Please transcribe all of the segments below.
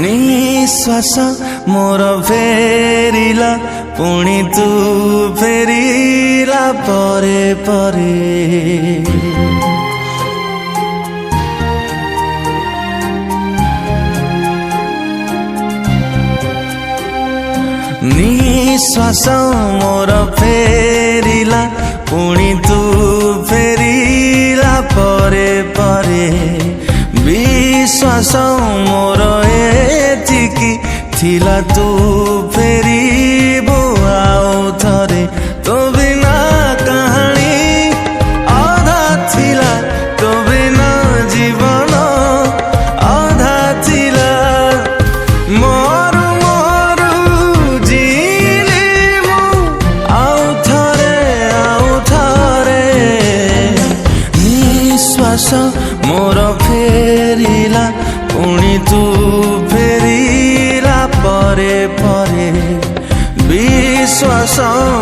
निश्वास मोर फेरिला पुणी तू फेरिला परे परे निश्वास मोर फेरिला पुणी तू फेरिला परे परे विश्वास मोर एतिकी थिला तू फेरिबो आउ थरे तो बिना कहानी आधा थिला तो बिना जीवन आधा थिला मोरू मोरू जीली मु आउ थरे निश्वास मोर फेरिला पुणी तू फेरिला परे परे विश्वास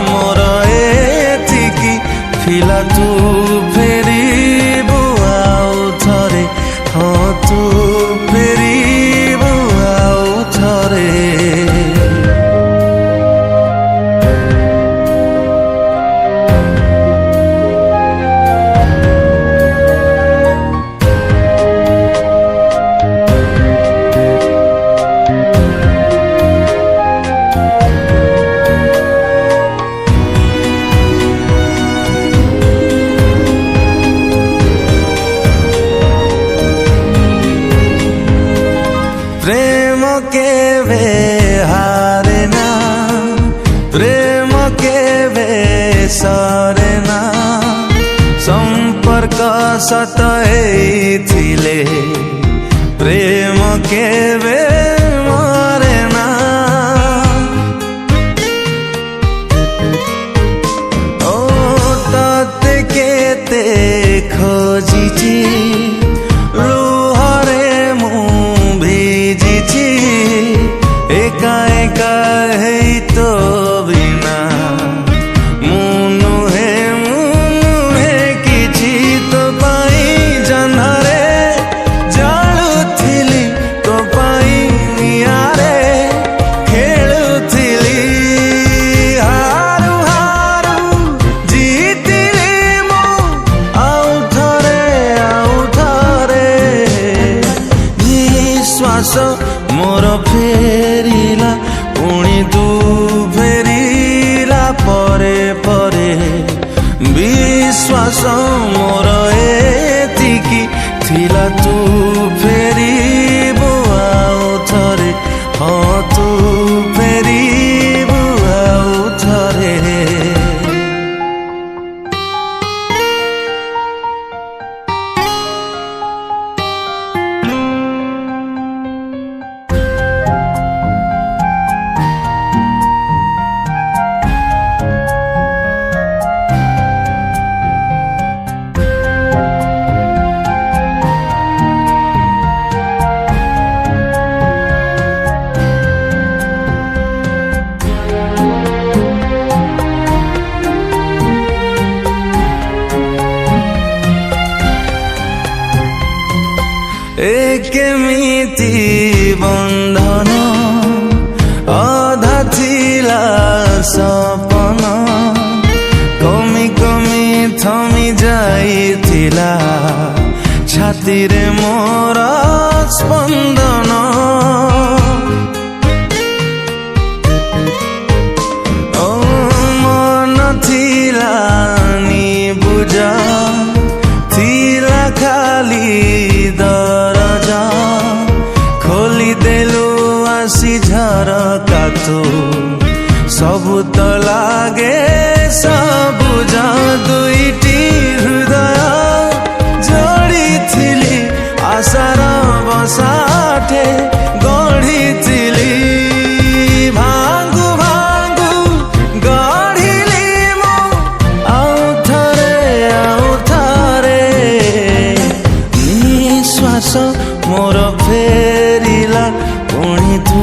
मोर एतिकी थिला तू फेरिबो आउ थरे हाँ तू फेरिबो आउ थरे प्रेम के वे हारे ना प्रेम के वे सारे ना संपर्क सतए थिले प्रेम के वे मारे ना ओ तते केते खोजिची एका एका है तो बिना मुनु है किछि तो पाई जन्हरे जालुथिली तो पाई नियारे खेलुथिली हारू हारू जीतिली मु आउ थरे निश्वास मोर फेरिला पुणी तू फेरिला परे परे विश्वास मोर एतिकी थिला तू फेरिबो आउ थरे हाँ तू फेरिबो आउ थरे केमिति बंधन आधा थिला सपन कमी कमी थमी जाइथिला छाती रे मोर स्पंदन ओ मन थिला नि बुझा थिला खाली दरजा खोली देलु आसी झरका तो सबु तो लागे सबुज दुईटी हृदय जोड़ी थिली आशार बसाठे गढ़ी थिली भांगु भांगु गढ़िली मु आउ थरे निश्वास मोर फेरिला पुणी तू